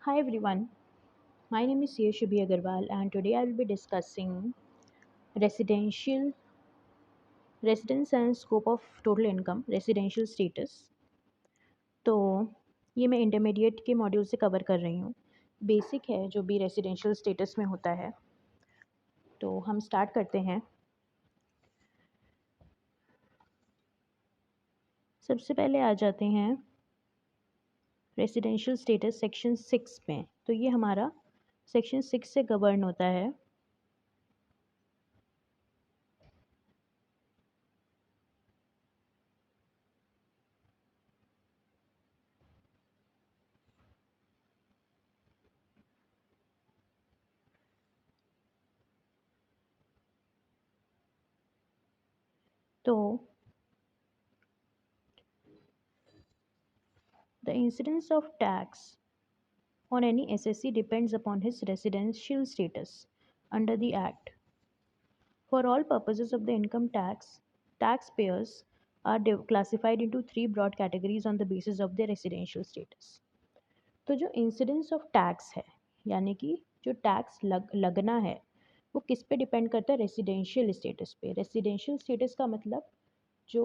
Hi everyone, my name is Yashubi Agarwal and today I will be discussing residential residence and scope of total income, residential status. तो ये मैं intermediate के module से cover कर रही हूँ। Basic है जो भी रेसिडेंशियल स्टेटस में होता है। तो हम स्टार्ट करते हैं। सबसे पहले आ जाते हैं रेसिडेंशियल स्टेटस सेक्शन 6 में। तो ये हमारा सेक्शन 6 से गवर्न होता है। तो the incidence of tax on any SSC depends upon his residential status under the Act. For all purposes of the income tax, taxpayers are classified into three broad categories on the basis of their residential status. तो जो incidence of tax है यानी कि जो tax लगना है वो किस पे डिपेंड करता है? रेसिडेंशियल स्टेटस पे। रेसिडेंशियल स्टेटस का मतलब जो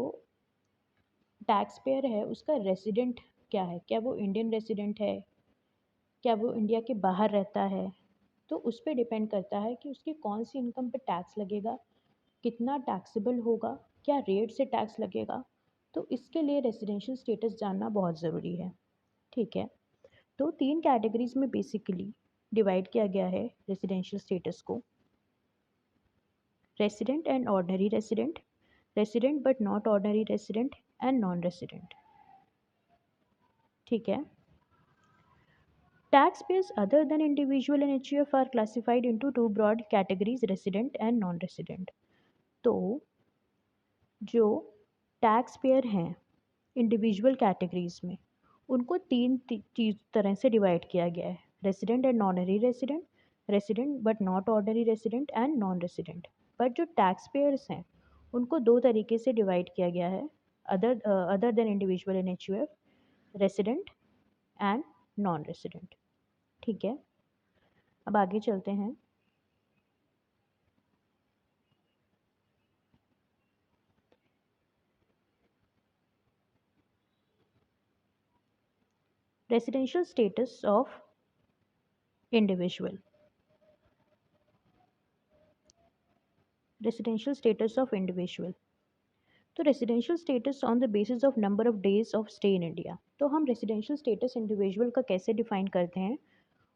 टैक्स पेयर है उसका रेसिडेंट क्या है, क्या वो इंडियन रेसिडेंट है, क्या वो इंडिया के बाहर रहता है। तो उस पे डिपेंड करता है कि उसकी कौन सी इनकम पे टैक्स लगेगा, कितना टैक्सेबल होगा, क्या रेट से टैक्स लगेगा। तो इसके लिए रेसिडेंशियल स्टेटस जानना बहुत ज़रूरी है। ठीक है, तो तीन कैटेगरीज में बेसिकली डिवाइड किया गया है रेसिडेंशियल स्टेटस को। Resident and ordinary resident, resident but not ordinary resident and non resident. ठीक है, taxpayers other than individual and HUF are classified into two broad categories, resident and non-resident. तो जो tax payer हैं individual categories में उनको तीन चीज तरह से डिवाइड किया गया है: resident and ordinary resident, resident but not ordinary resident and non resident. But जो टैक्स पेयर्स हैं उनको दो तरीके से डिवाइड किया गया है: other than individual and HUF, resident and non resident. ठीक है, अब आगे चलते हैं। Residential status of individual, residential status of individual. तो residential status on the basis of number of days of stay in India. तो हम रेसिडेंशियल स्टेटस इंडिविजुअल का कैसे डिफाइन करते हैं?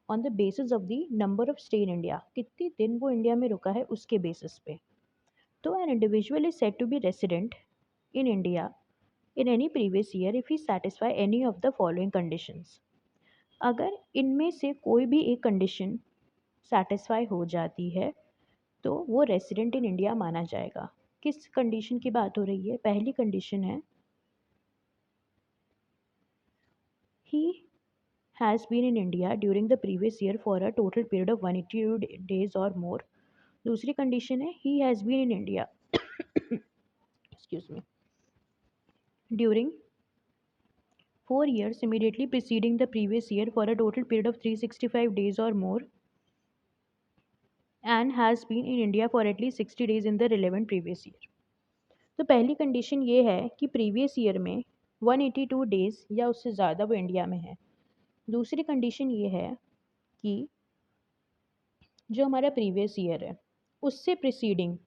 On the basis of the number of stay in India, कितनी दिन वो इंडिया में रुका है उसके बेसिस पे। तो an individual is said to be resident in India in any previous year if he satisfy any of the following conditions। अगर इनमें से कोई भी एक कंडीशन सेटिस्फाई हो जाती है तो वो रेसिडेंट इन इंडिया माना जाएगा। किस कंडीशन की बात हो रही है? पहली कंडीशन है he has been in India during the previous year for a total period of 180 days or more. दूसरी कंडीशन है he has been in India excuse me during 4 years immediately preceding the previous year for a total period of 365 days or more and has been in India for at least 60 days in the relevant previous year। तो पहली condition ये है कि previous year में 182 days या उससे ज़्यादा वो इंडिया में है। दूसरी कंडीशन ये है कि जो हमारा प्रीवियस ईयर है उससे प्रिसीडिंग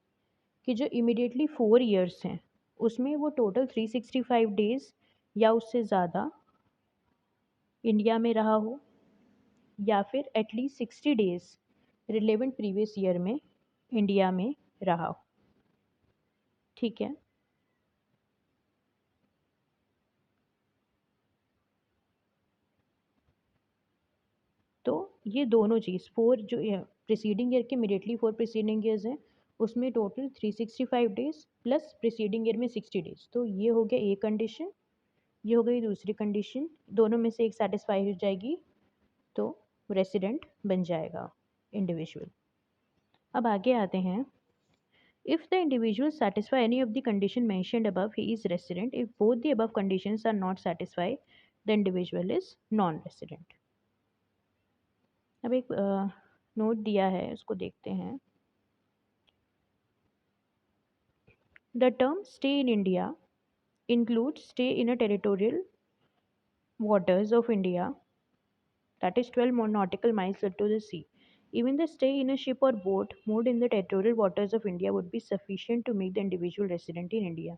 कि जो इमिडिएटली 4 years हैं उसमें वो टोटल 365 डेज या उससे ज़्यादा इंडिया में रहा हो या फिर at least 60 days relevant previous year में इंडिया में रहा हो। ठीक है, तो ये दोनों चीज़ फोर जो प्रिसीडिंग ईयर के इमीडिएटली 4 प्रिसीडिंग ईयर्स हैं उसमें total 365 days plus preceding year में 60 डेज। तो ये हो गया एक कंडीशन, ये हो गई दूसरी कंडीशन, दोनों में से एक सेटिस्फाई हो जाएगी तो रेसिडेंट बन जाएगा इंडिविजुअल। अब आगे आते हैं। If the individual satisfy any of the condition mentioned above, he is resident. If both the above conditions are not satisfied, the individual is non-resident. अब एक नोट दिया है, उसको देखते हैं। The term stay in India includes stay in a territorial waters of India, that is 12 more nautical miles to the sea. Even the stay in a ship or boat moored in the territorial waters of India would be sufficient to make the individual resident in India.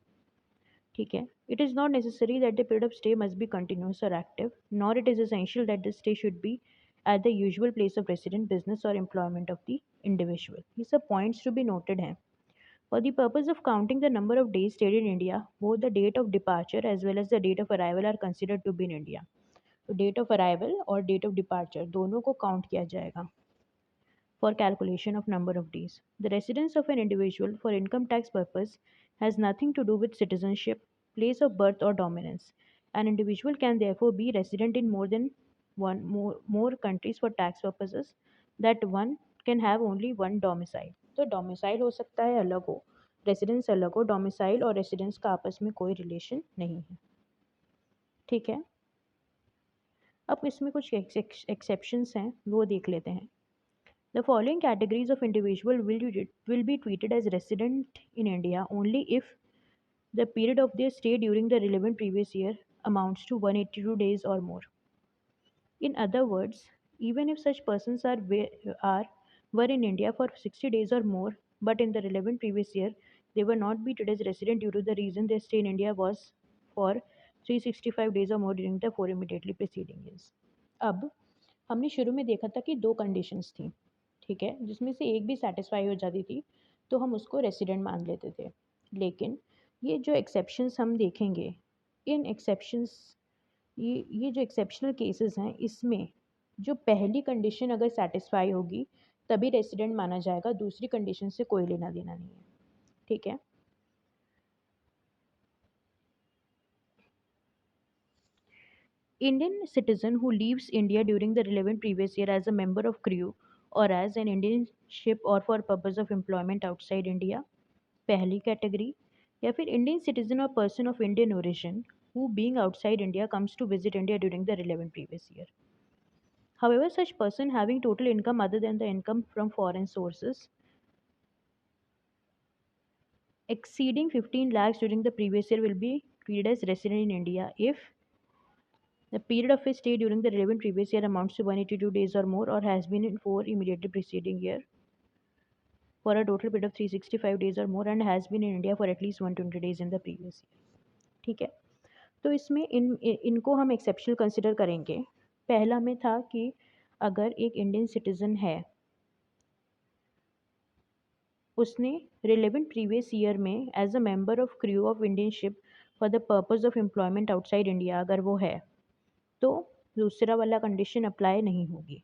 ठीक है. It is not necessary that the period of stay must be continuous or active, nor it is essential that the stay should be at the usual place of residence, business, or employment of the individual. These are points to be noted हैं. For the purpose of counting the number of days stayed in India, both the date of departure as well as the date of arrival are considered to be in India. तो date of arrival और date of departure दोनों को count किया जाएगा for calculation of number of days. The residence of an individual for income tax purpose has nothing to do with citizenship, place of birth or dominance. An individual can therefore be resident in more countries for tax purposes that one can have only one domicile. तो domicile हो सकता है अलग हो, residence अलग हो, domicile और residence का आपस में कोई relation नहीं है. ठीक है. अब इसमें कुछ exceptions हैं, वो देख लेते हैं. The following categories of individual will be treated as resident in India only if the period of their stay during the relevant previous year amounts to 182 days or more. In other words, even if such persons were in India for 60 days or more, but in the relevant previous year they were not be treated as resident due to the reason their stay in India was for 365 days or more during the 4 immediately preceding years. अब हमने शुरू में देखा था कि दो conditions थी, ठीक है, जिसमें से एक भी सेटिस्फाई हो जाती थी तो हम उसको रेसिडेंट मान लेते थे. लेकिन ये जो एक्सेप्शंस हम देखेंगे, इन एक्सेप्शंस ये जो एक्सेप्शनल केसेस हैं, इसमें जो पहली कंडीशन अगर सेटिस्फाई होगी तभी रेसिडेंट माना जाएगा, दूसरी कंडीशन से कोई लेना देना नहीं है. ठीक है. Indian citizen who leaves India during the relevant previous year as a member of crew or as an Indian ship or for purpose of employment outside India, पहली कैटेगरी. या फिर Indian citizen or person of Indian origin who being outside India comes to visit India during the relevant previous year. However, such person having total income other than the income from foreign sources exceeding 15 lakhs during the previous year will be treated as resident in India if the period of his stay during the relevant previous year amounts to 182 days or more or has been in 4 immediately preceding year for a total period of 365 days or more and has been in India for at least 120 days in the previous year. ठीक है. तो इसमें इनको हम exceptional consider करेंगे. पहला में था कि अगर एक इंडियन सिटीज़न है, उसने रिलेवेंट प्रीवियस ईयर में as a member of crew of Indian ship for the purpose of employment outside India अगर वो है, तो दूसरा वाला कंडीशन अप्लाई नहीं होगी.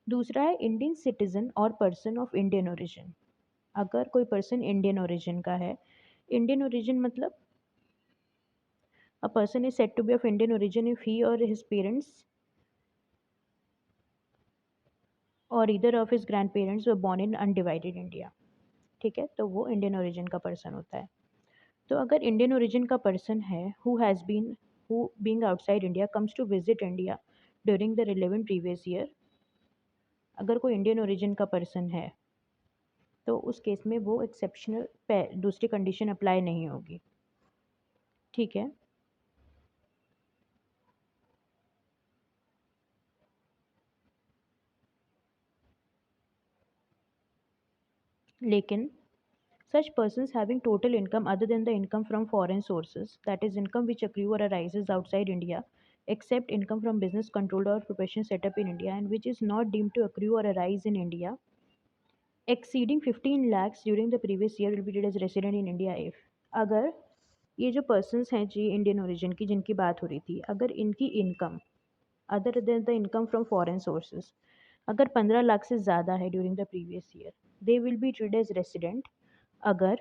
दूसरा है इंडियन सिटीज़न और पर्सन ऑफ इंडियन ओरिजिन. अगर कोई पर्सन इंडियन ओरिजिन का है, इंडियन ओरिजिन मतलब a person is said to be of Indian origin if he or his parents or either of his grandparents were born in undivided India. ठीक है, तो वो Indian origin का person होता है. तो अगर इंडियन ओरिजिन का पर्सन है who being outside India comes to visit India during the relevant previous year, अगर कोई इंडियन ओरिजिन का पर्सन है तो उस केस में वो एक्सेप्शनल दूसरी कंडीशन अप्लाई नहीं होगी. ठीक है. लेकिन such persons having total income other than the income from foreign sources, that is income which accrue or arises outside India, except income from business controlled or profession set up in India and which is not deemed to accrue or arise in India, exceeding 15 lakhs during the previous year will be treated as resident in India if. अगर ये जो persons हैं जी Indian origin की जिनकी बात हो रही थी, अगर इनकी income other than the income from foreign sources अगर 15 लाख से ज़्यादा है during the previous year, they will be treated as resident अगर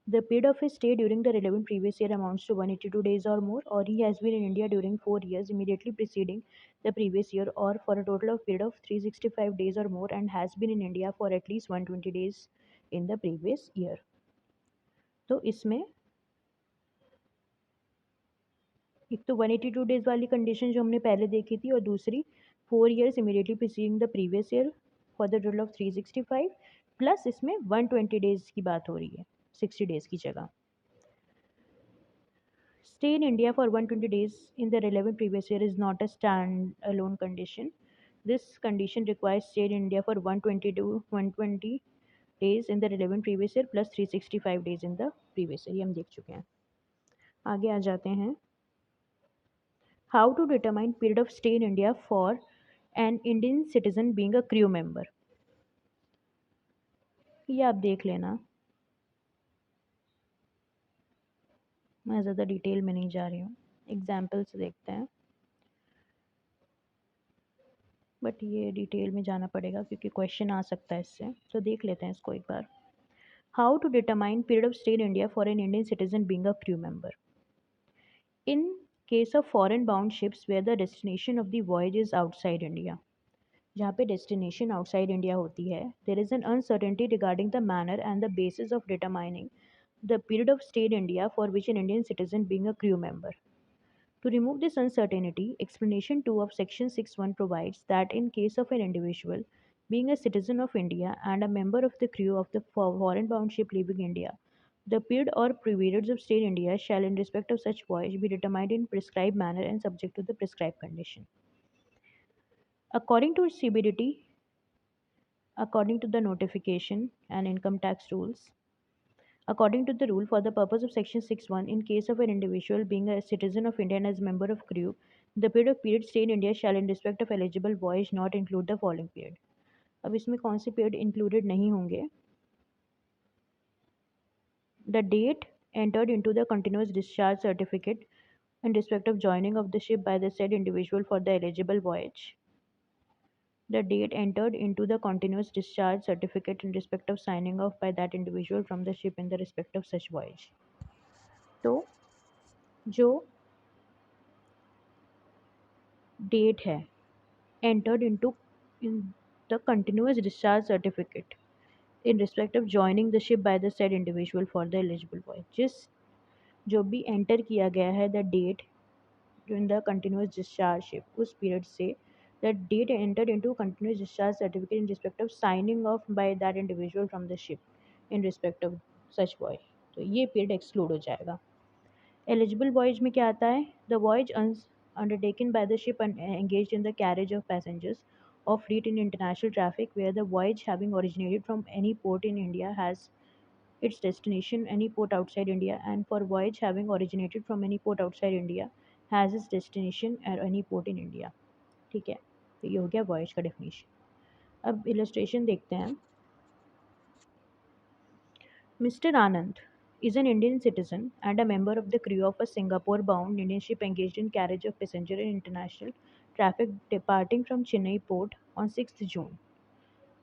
the period of his stay during the relevant previous year amounts to 182 days or more, or he has been in India during 4 years immediately preceding the previous year, or for a total of period of 365 days or more, and has been in India for at least 120 days in the previous year. तो इसमें एक तो 182 days वाली condition जो हमने पहले देखी थी और दूसरी 4 years immediately preceding the previous year for the total of 365 plus इसमें 120 डेज की बात हो रही है 60 डेज की जगह. Stay in India for 120 days in the relevant previous year is not a stand-alone condition. This condition requires stay in India for 120 to 120 days in the relevant previous year plus 365 days in the previous year. ये हम देख चुके हैं. आगे आ जाते हैं. How to determine period of stay in India for an Indian citizen being a crew member. ये आप देख लेना. मैं ज़्यादा डिटेल में नहीं जा रही हूँ. एग्जाम्पल से देखते हैं. बट ये डिटेल में जाना पड़ेगा क्योंकि क्वेश्चन आ सकता है इससे. तो देख लेते हैं इसको एक बार. How to determine period of stay in India for an Indian citizen being a crew member. In case of foreign bound ships where the destination of the voyage is outside India, जहाँ पे destination outside India होती है, there is an uncertainty regarding the manner and the basis of determining the period of stay in India for which an Indian citizen being a crew member. To remove this uncertainty, explanation 2 of section 6.1 provides that in case of an individual being a citizen of India and a member of the crew of the foreign bound ship leaving India, the period or periods of stay in India shall in respect of such voyage be determined in prescribed manner and subject to the prescribed condition. According to CBDT, according to the notification and income tax rules, according to the rule, for the purpose of section 6.1, in case of an individual being a citizen of India and as a member of crew, the period stay in India shall in respect of eligible voyage not include the following period. अब इसमें कौन से period included नहीं होंगे? The date entered into the continuous discharge certificate in respect of joining of the ship by the said individual for the eligible voyage. The date entered into the continuous discharge certificate in respect of signing off by that individual from the ship in the respect of such voyage. तो जो date है entered into in the continuous discharge certificate in respect of joining the ship by the said individual for the eligible voyage. जिस जो भी enter किया गया है the date in the continuous discharge ship उस पीरियड से the date enter into continuous discharge certificate in respect of signing off by that individual from the ship in respect of such voyage. तो ये period exclude हो जाएगा. Eligible voyage में क्या आता है? The voyage undertaken by the ship and engaged in the carriage of passengers of fleet in international traffic where the voyage having originated from any port in India has its destination any port outside India, and for voyage having originated from any port outside India has its destination at any port in India. ठीक है, तो ये हो गया voyage का definition. अब illustration देखते हैं. Mr. Anand is an Indian citizen and a member of the crew of a Singapore-bound Indian ship engaged in carriage of passenger in international traffic departing from Chennai port on 6th June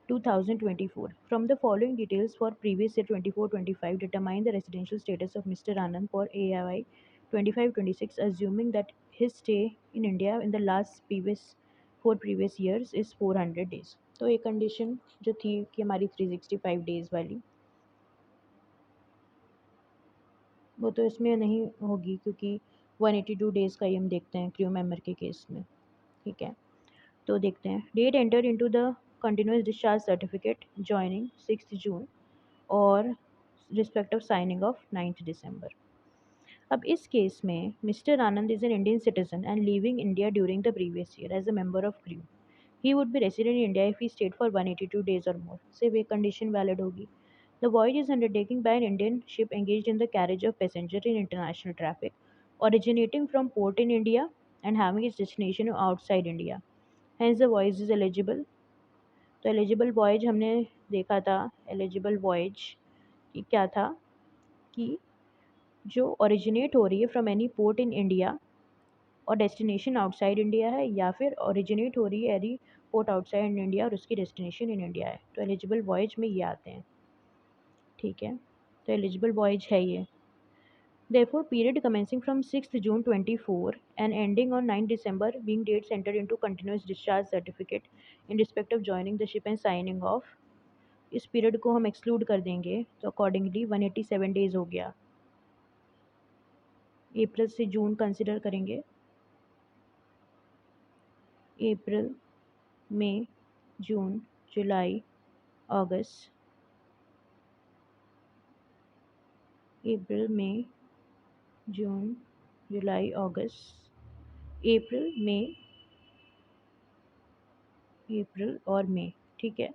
2024. From the following details for previous year 24-25, determine the residential status of Mr. Anand for AIY 25-26, assuming that his stay in India in the last previous years is 400 days. तो एक condition जो थी कि हमारी 365 days वाली वो तो इसमें नहीं होगी क्योंकि 182 डेज़ का ही हम देखते हैं क्रू मेंबर के केस में. ठीक है, तो देखते हैं. Date enter into the continuous discharge certificate joining 6 June और respect of signing off 9 December. अब इस केस में Mister Anand is an Indian citizen and living India during the previous year as a member of crew. He would be resident in India if he stayed for 182 days or more. सिर्फ एक condition valid होगी. The voyage is undertaken by an Indian ship engaged in the carriage of passengers in international traffic, originating from port in India and having its destination outside India. Hence, the voyage is eligible. तो eligible voyage हमने देखा था. Eligible voyage कि क्या था कि जो originate हो रही है from any port in India और डेस्टिनेशन आउटसाइड इंडिया है, या फिर ओरिजिनेट हो रही है एनी पोर्ट आउटसाइड इंडिया और उसकी डेस्टिनेशन इन इंडिया है. तो एलिजिबल voyage में ये आते हैं. ठीक है, तो एलिजिबल voyage है ये. Therefore, period commencing from 6th June 24 and ending on 9 December being dates entered into continuous discharge certificate in respect of joining the ship and signing off, इस पीरियड को हम एक्सक्लूड कर देंगे. तो अकॉर्डिंगली 187 डेज हो गया. अप्रैल से जून कंसिडर करेंगे. अप्रैल मई, जून, जुलाई, अगस्त, अप्रैल, मई, जून, जुलाई, अगस्त, अप्रैल, मई, अप्रैल और मई, ठीक है।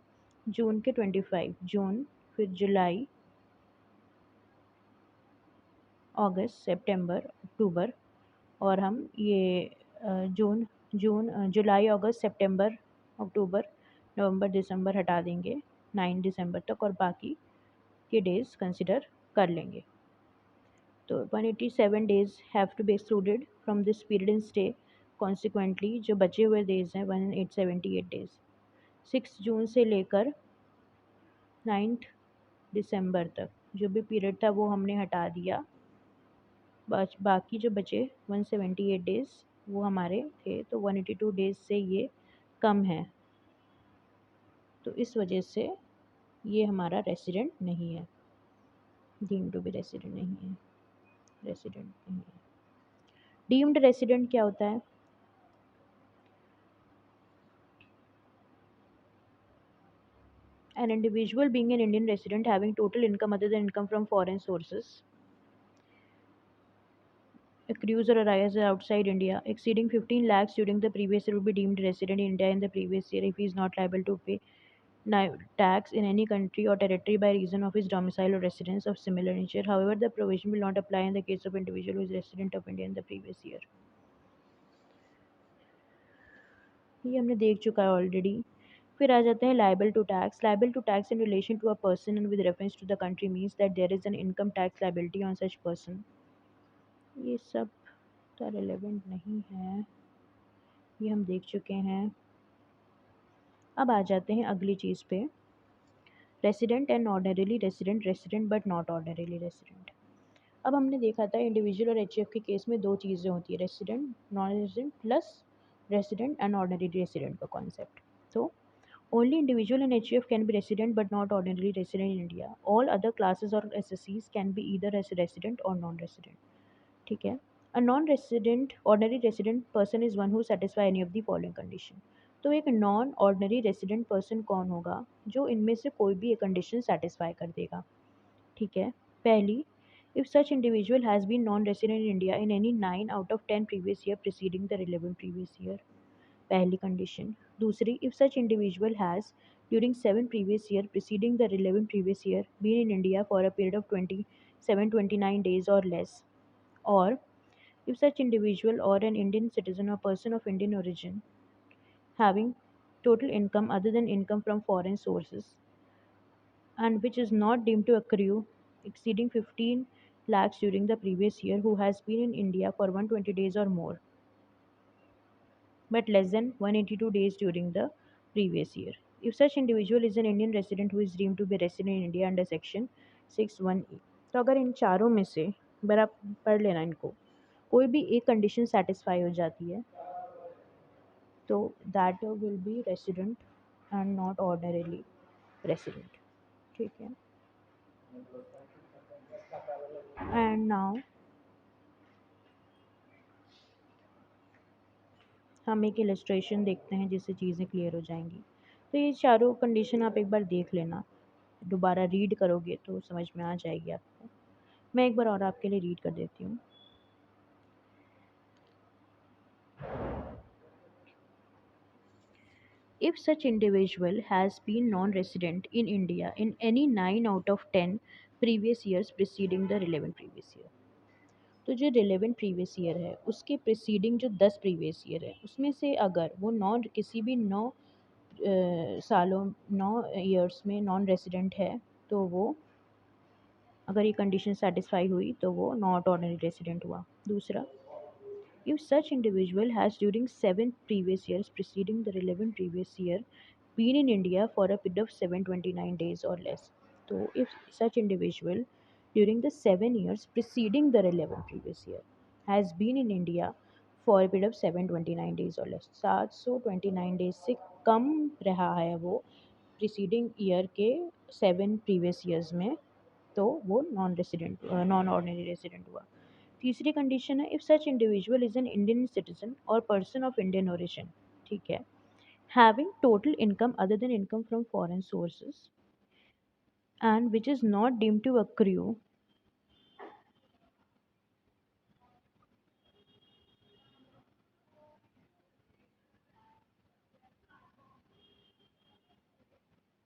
जून के 25, जून, फिर जुलाई, अगस्त, सितंबर, अक्टूबर, और हम ये जून जून जुलाई, अगस्त, सितंबर, अक्टूबर, नवंबर, दिसंबर हटा देंगे 9 दिसंबर तक, और बाकी के डेज़ कंसिडर कर लेंगे। तो 187 days have to be excluded from this period in stay. Consequently जो बचे हुए डेज हैं 1878 डेज, 6 जून से लेकर 9 दिसंबर तक जो भी पीरियड था वो हमने हटा दिया। बाकी जो बचे 178 डेज वो हमारे थे, तो 182 डेज से ये कम है, तो इस वजह से ये हमारा रेसिडेंट नहीं है, डीम्ड टू बी रेसिडेंट नहीं है, रेसिडेंट नहीं है। डीम्ड रेसिडेंट क्या होता है? An individual being an Indian resident having total income other than income from foreign sources accrues or arises outside India exceeding 15 lakhs during the previous year will be deemed resident in India in the previous year if he is not liable to pay tax in any country or territory by reason of his domicile or residence of similar nature. However, the provision will not apply in the case of individual who is resident of India in the previous year. ये हमने देख चुका है already. फिर आ जाते हैं liable to tax. Liable to tax in relation to a person and with reference to the country means that there is an income tax liability on such person. ये सब तो रिलेवेंट नहीं है, ये हम देख चुके हैं। अब आ जाते हैं अगली चीज़ पे, resident and ordinarily resident, resident but not ordinarily resident. अब हमने देखा था इंडिविजुअल और एचएफ के केस में दो चीज़ें होती है, resident, non resident plus resident and ordinary resident का कॉन्सेप्ट। तो only individual and HUF can be resident but not ordinarily resident in India. All other classes or SSCs can be either as resident or non-resident. ठीक है। A non-resident ordinary resident person is one who satisfy any of the following condition. तो एक non ordinary resident person कौन होगा? जो इनमें से कोई भी एक कंडीशन सेटिस्फाई कर देगा। ठीक है। पहली, if such individual has been non-resident in India in any 9 out of 10 previous year preceding the relevant previous year, पहली कंडीशन। दूसरी, if such individual has during 7 previous year preceding the relevant previous year been in India for a period of 27-29 days or less, or if such individual or an Indian citizen or person of Indian origin having total income other than income from foreign sources and which is not deemed to accrue exceeding 15 lakhs during the previous year who has been in India for 120 days or more but less than 182 days during the previous year. If such individual is an Indian resident who is deemed to be resident in India under section 61E, तो अगर इन चारों में से बर आप पढ़ लेना इनको, कोई भी एक कंडीशन सेटिस्फाई हो जाती है तो that will be resident and not ordinarily resident. ठीक है। एंड नाउ हम एक इलस्ट्रेशन देखते हैं जिससे चीज़ें क्लियर हो जाएंगी। तो ये चारों कंडीशन आप एक बार देख लेना, दोबारा रीड करोगे तो समझ में आ जाएगी आपको। मैं एक बार और आपके लिए रीड कर देती हूँ। If such individual has been non-resident in India in any 9 out of 10 previous years preceding the relevant previous year, तो जो रिलेवेंट प्रीवियस ईयर है उसके प्रीसीडिंग जो 10 प्रीवियस ईयर है उसमें से अगर वो नॉन किसी भी 9 सालों 9 ईयर्स में नॉन रेसिडेंट है तो वो, अगर ये कंडीशन सेटिस्फाई हुई तो वो नॉट ऑर्डिनरी रेसिडेंट हुआ। दूसरा, if such individual has during 7 previous years preceding the relevant previous year been in India for a period of 729 days or less. So if such individual during the 7 years preceding the relevant previous year has been in India for a period of 729 days or less, 729 days से कम रहा है वो preceding year के 7 previous years में, तो वो non ordinary resident हुआ। तीसरी कंडीशन है, if such individual is an Indian citizen और पर्सन ऑफ इंडियन ओरिजिन। ठीक है। having total income other than income from foreign sources and which is not deemed to accrue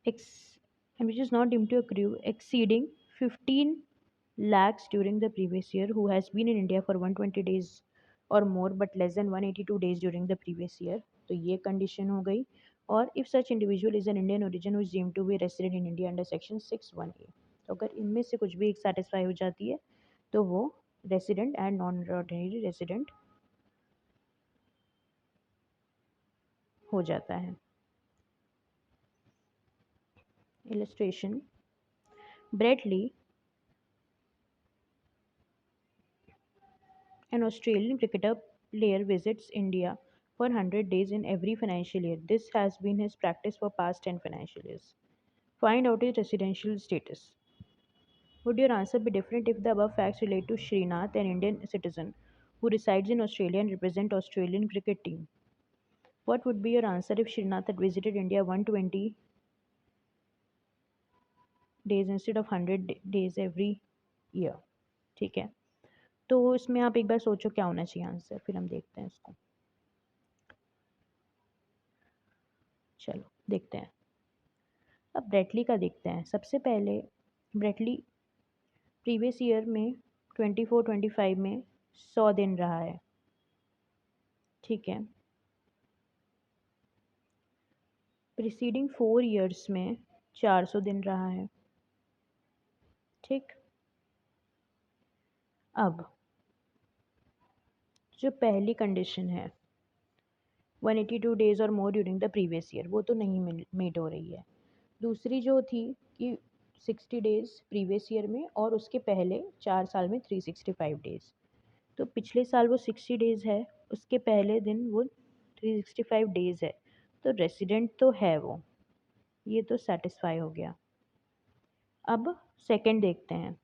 ex- and which is not deemed to accrue exceeding 15 lakhs during the previous year, who has been in India for 120 days or more but less than 182 days during the previous year, तो ये condition हो गई. और if such individual is an Indian origin who is deemed to be resident in India under section 6(1)(a), तो अगर इनमें से कुछ भी एक सेटिस्फाई हो जाती है तो वो resident and non ordinary resident हो जाता है. Illustration. Brett Lee, an Australian cricketer player, visits India for 100 days in every financial year. This has been his practice for past 10 financial years. Find out his residential status. Would your answer be different if the above facts relate to Srinath, an Indian citizen who resides in Australia and represents Australian cricket team? What would be your answer if Srinath had visited India 120 days instead of 100 days every year? ठीक है, तो इसमें आप एक बार सोचो क्या होना चाहिए आंसर, फिर हम देखते हैं इसको. चलो देखते हैं. अब ब्रेटली का देखते हैं. सबसे पहले ब्रेटली प्रीवियस ईयर में 24-25 में 100 दिन रहा है. ठीक है. प्रीसीडिंग 4 ईयर्स में 400 दिन रहा है. ठीक. अब जो पहली कंडीशन है 182 days or more during the previous year, वो तो नहीं मीट हो रही है. दूसरी जो थी कि 60 डेज प्रीवियस ईयर में और उसके पहले 4 साल में 365 डेज. तो पिछले साल वो 60 डेज है, उसके पहले दिन वो 365 डेज है, तो रेसिडेंट तो है वो, ये तो सेटिस्फाई हो गया. अब सेकंड देखते हैं,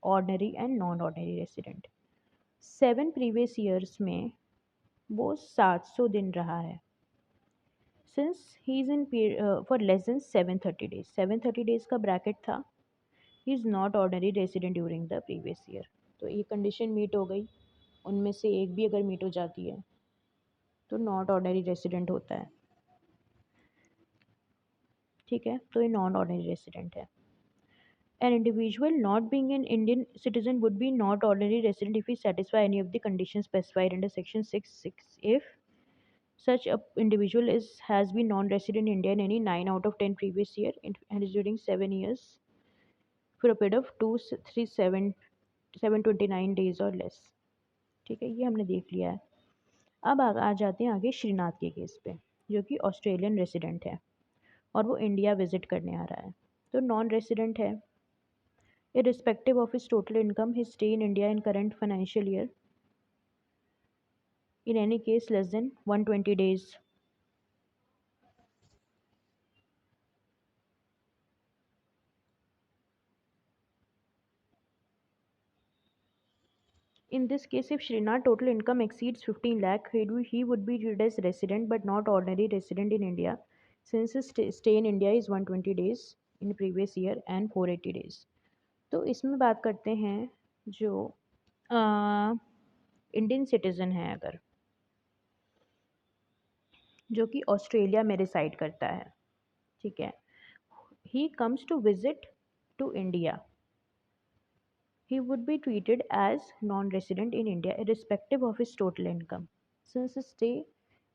ordinary and non ordinary resident. 7 previous years में वो 700 दिन रहा है. Since he is in for less than 730 days, 730 days का ब्रैकेट था, he is not ordinary resident during the previous year. तो ये कंडीशन मीट हो गई. उनमें से एक भी अगर मीट हो जाती है तो नॉट ऑर्डनरी रेसिडेंट होता है. ठीक है, तो ये नॉन ऑर्डनरी रेसिडेंट है. An individual not being an Indian citizen would be not ordinary resident if he satisfy any of the conditions specified under section 6(6). If such a individual has been non-resident in India in any 9 out of 10 previous year and is during 7 years for a period of 729 days or less. ठीक है, ये हमने देख लिया है. अब आ जाते हैं आगे श्रीनाथ के केस पे, जो कि ऑस्ट्रेलियन रेसिडेंट है और वो इंडिया विजिट करने आ रहा है. तो नॉन रेसिडेंट है. Irrespective of his total income, his stay in India in current financial year, in any case less than 120 days. In this case, if Srinath total income exceeds 15 lakh, he would be treated as resident but not ordinary resident in India, since his stay in India is 120 days in previous year and 480 days. तो इसमें बात करते हैं जो Indian citizen है अगर, जो कि ऑस्ट्रेलिया में रिसाइड करता है. ठीक है. He comes to visit to India, he would be treated as non-resident in India irrespective of his total income, since his stay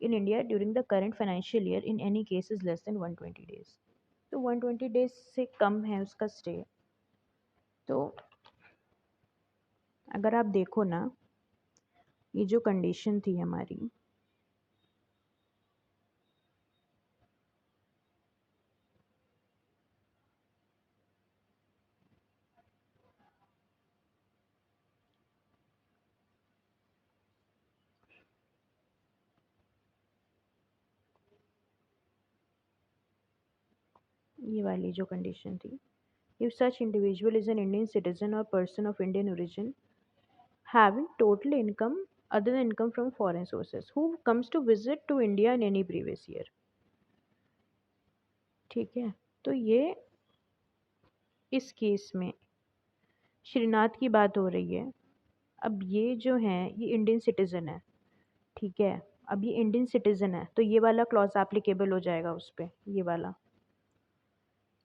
in India during the current financial year in any case is less than 120 days. तो 120 days से कम है उसका stay. तो अगर आप देखो ना, ये जो कंडीशन थी हमारी, ये वाली जो कंडीशन थी, if such individual is an Indian citizen or person of Indian origin having total income other than income from foreign sources who comes to visit to India in any previous year. ठीक है। तो ये इस case में श्रीनाथ की बात हो रही है। अब ये जो है ये इंडियन सिटीज़न है, ठीक है। अब ये इंडियन सिटीज़न है तो ये वाला क्लॉज एप्लीकेबल हो जाएगा उस पे, ये वाला।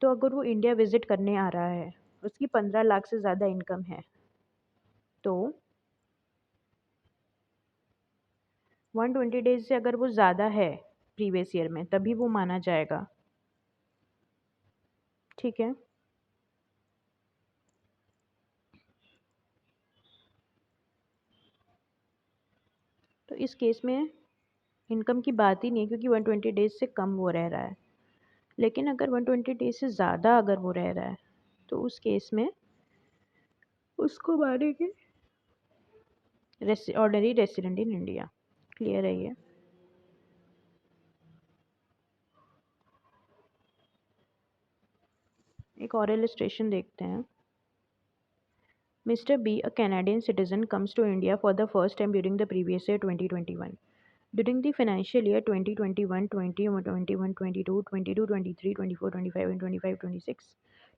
तो अगर वो इंडिया विज़िट करने आ रहा है, उसकी 15 लाख से ज़्यादा इनकम है, तो 120 डेज से अगर वो ज़्यादा है प्रीवियस ईयर में, तभी वो माना जाएगा, ठीक है। तो इस केस में इनकम की बात ही नहीं है, क्योंकि 120 डेज से कम वो रह रहा है। लेकिन अगर 120 डेज से ज़्यादा अगर वो रह रहा है, तो उस केस में उसको मानेंगे ordinary resident in India. Clear है ये? एक और इलस्ट्रेशन देखते हैं। Mr. B, a Canadian citizen, comes to India for the first time during the previous year 2021. During the financial year 2021, 20, 21, 22, 22, 23, 24, 25, and 25, 26,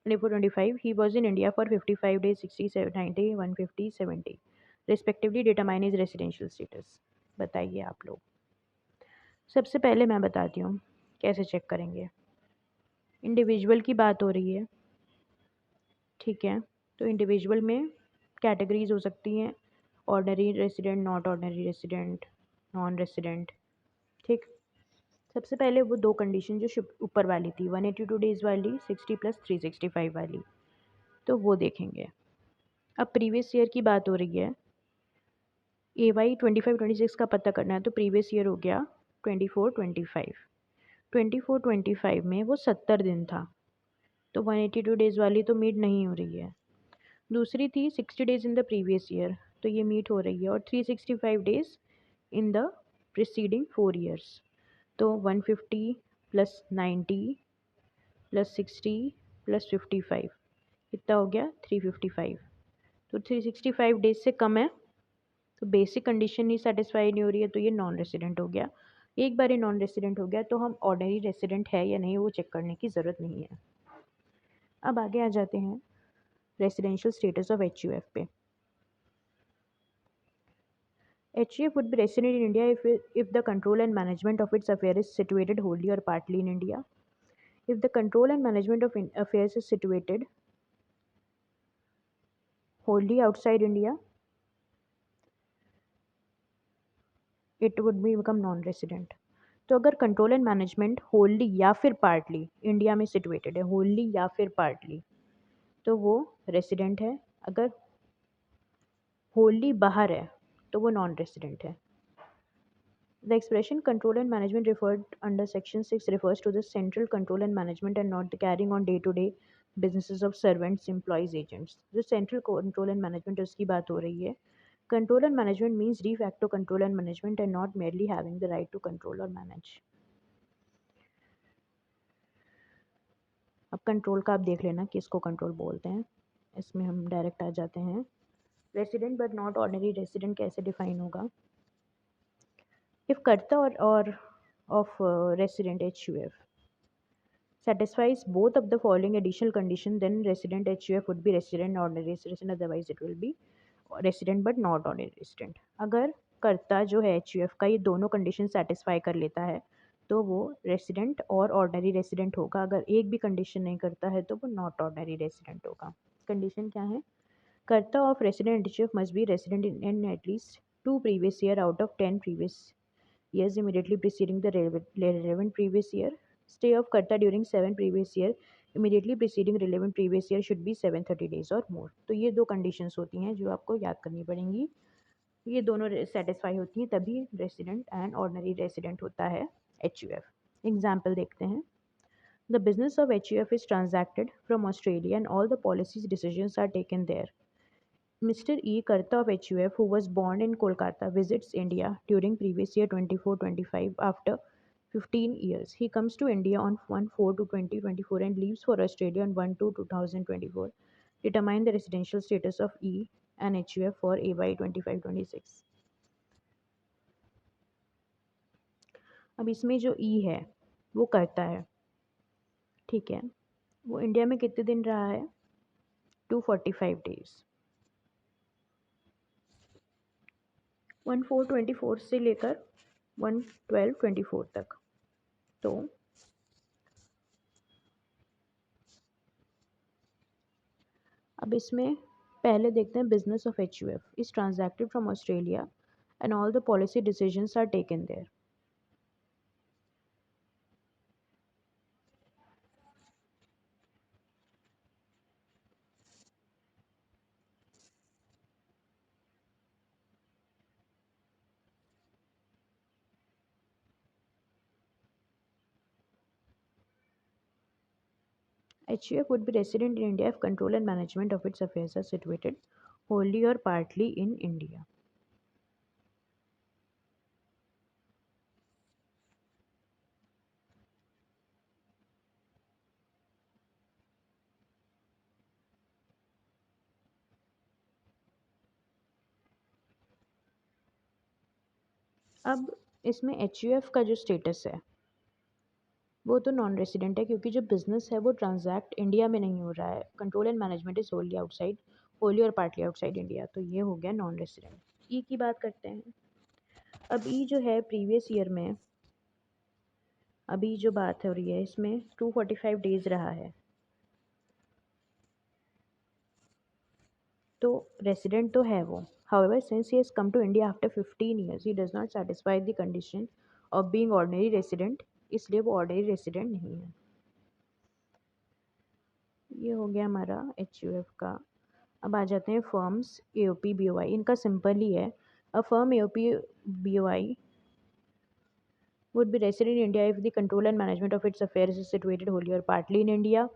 24, 25, he was in India for 55 days, 67, 90, 150, 70, respectively determine his residential status. बताइए आप लोग। सबसे पहले मैं बताती हूँ कैसे check करेंगे। इंडिविजुअल की बात हो रही है, ठीक है। तो इंडिविजुअल में कैटेगरीज हो सकती हैं, ordinary resident, not ordinary resident, non resident, ठीक। सबसे पहले वो दो कंडीशन जो ऊपर वाली थी, 182 डेज़ वाली, 60 प्लस 365 वाली, तो वो देखेंगे। अब प्रीवियस ईयर की बात हो रही है, AY 25-26 का पता करना है, तो प्रीवियस ईयर हो गया 24-25। 24-25 में वो 70 दिन था, तो 182 डेज़ वाली तो मीट नहीं हो रही है। दूसरी थी 60 days in the previous year, तो ये मीट हो रही है, और 365 days in the preceding 4 years, तो 150 प्लस 90 प्लस 60 प्लस 55 कितना हो गया 355। तो 365 डेज से कम है, तो बेसिक कंडीशन ही सेटिस्फाई नहीं हो रही है, तो ये नॉन रेसिडेंट हो गया। एक बार ये नॉन रेसिडेंट हो गया तो हम ऑर्डिनरी रेसिडेंट है या नहीं वो चेक करने की ज़रूरत नहीं है। अब आगे आ जाते हैं रेसिडेंशियल स्टेटस ऑफ HUF पे। HUF would be resident in India if the control and management of its affairs is situated wholly or partly in India. If the control and management of affairs is situated wholly outside India, it would become non-resident. तो अगर control and management होल्ली या फिर partly India में situated है, होल्ली या फिर partly, तो वो रेसिडेंट है। अगर होल्ली बाहर है तो वो नॉन रेसिडेंट है। The expression control and management referred under Section 6 refers to the central control and management and not the carrying on day-to-day businesses of servants, employees, agents. जो central control and management है उसकी बात हो रही है। Control and management means de facto control and management and not merely having the right to control or manage. अब control का आप देख लेना किसको कंट्रोल बोलते हैं। इसमें हम डायरेक्ट आ जाते हैं। Resident but not ordinary resident कैसे डिफाइन होगा? इफ़ कर्ता और of resident HUF satisfies both of the following additional condition, then resident HUF would be resident ordinary resident, otherwise it will be resident but not ordinary resident. अगर कर्ता जो है HUF का ये दोनों कंडीशन सेटिस्फाई कर लेता है तो वो रेसिडेंट और ऑर्डनरी रेसिडेंट होगा। अगर एक भी कंडीशन नहीं करता है तो वो नॉट ऑर्डनरी रेसिडेंट होगा। कंडीशन क्या है? कर्ता of resident HUF must be resident in at least 2 previous year out of 10 previous years immediately preceding the relevant previous year. Stay of Karta during 7 previous year immediately preceding relevant previous year should be 730 days or more. तो ये दो conditions होती हैं जो आपको याद करनी पड़ेंगी। ये दोनों सेटिस्फाई होती हैं तभी रेसिडेंट एंड ऑर्डनरी रेसिडेंट होता है HUF। एग्जाम्पल देखते हैं। The business of HUF is transacted from Australia and all the policies decisions are taken there. Mr. E. Karta of HUF, who was born in Kolkata, visits India during previous year 24-25 after 15 years. He comes to India on 1/4 to 2024 and leaves for Australia on 1/2/2024. Determine the residential status of E and HUF for AY 25-26. अब इसमें जो E है वो करता है, ठीक है, वो इंडिया में कितने दिन रहा है? 245 डेज। 1424 से लेकर 1224 तक। तो अब इसमें पहले देखते हैं business of HUF is transacted from Australia and all the policy decisions are taken there. HUF would be resident in India if control and management of its affairs are situated wholly or partly in India. अब इसमें HUF का जो status है वो तो non resident है, क्योंकि जो बिजनेस है वो ट्रांजैक्ट इंडिया में नहीं हो रहा है। Control and management is Holi outside, Holi और पार्टली आउटसाइड इंडिया। तो ये हो गया नॉन रेसिडेंट। ई की बात करते हैं। अब ई जो है प्रीवियस ईयर में, अभी जो बात हो रही है इसमें 245 डेज रहा है, तो रेसिडेंट तो है वो। However since he has come to India after 15 years he does not satisfy the condition of being ordinary resident, इसलिए वो ऑर्डिनरी रेसिडेंट नहीं है। ये हो गया हमारा HUF का। अब आ जाते हैं फर्म्स AOP BOI। इनका सिंपल ही है। A firm AOP BOI would be resident in India if the control and management of its affairs is situated wholly or partly in India.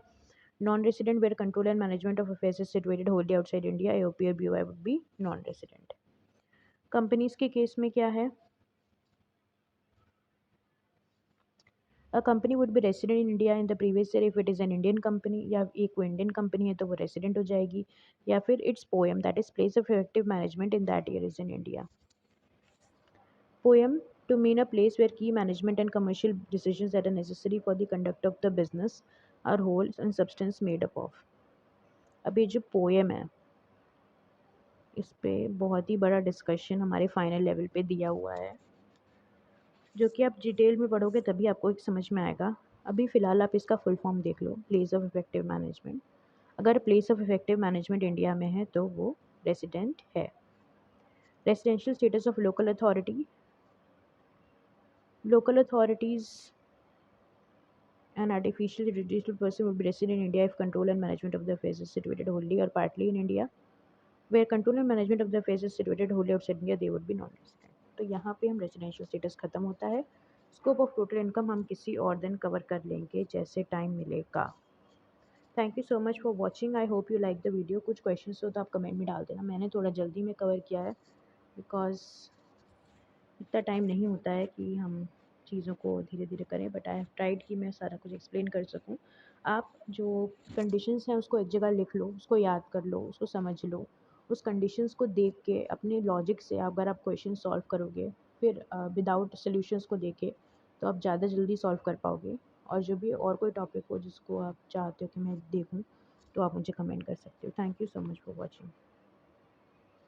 Non-resident where control and management of affairs is situated wholly outside India, AOP or BOI would be non-resident. Companies के case में क्या है? A company would be resident in India in the previous year if it is an Indian company, या एक वो Indian company है तो वो रेसिडेंट हो जाएगी, या फिर it's poem that is place of effective management in that year is in India. Poem to mean a place where key management and commercial decisions that are necessary for the conduct of the business are whole and substance made up of। अब ये जो poem है इस पे बहुत ही बड़ा discussion हमारे final level पे दिया हुआ है, जो कि आप डिटेल में पढ़ोगे तभी आपको एक समझ में आएगा। अभी फ़िलहाल आप इसका फुल फॉर्म देख लो, प्लेस ऑफ इफेक्टिव मैनेजमेंट। अगर place of effective management India में है तो वो रेसिडेंट है। Residential status of local authority, local authorities an artificially reduced person would be resident in India if control and management of the affairs is situated wholly or partly in India. Where control and management of the affairs is situated wholly outside India, they would be non-resident. तो यहाँ पे हम residential status खत्म होता है। Scope of total income हम किसी और दिन कवर कर लेंगे जैसे टाइम मिलेगा। Thank you so much for watching. I hope you like the video. कुछ क्वेश्चंस हो तो आप कमेंट में डाल देना। मैंने थोड़ा जल्दी में कवर किया है बिकॉज इतना टाइम नहीं होता है कि हम चीज़ों को धीरे धीरे करें, बट आई हैव ट्राइड कि मैं सारा कुछ एक्सप्लेन कर सकूं। आप जो कंडीशंस हैं उसको एक जगह लिख लो, उसको याद कर लो, उसको समझ लो। उस कंडीशंस को देख के अपने लॉजिक से अगर आप क्वेश्चन सॉल्व करोगे, फिर विदाउट सॉल्यूशंस को देखे, तो आप ज़्यादा जल्दी सॉल्व कर पाओगे। और जो भी और कोई टॉपिक हो जिसको आप चाहते हो कि मैं देखूँ, तो आप मुझे कमेंट कर सकते हो। Thank you so much for watching.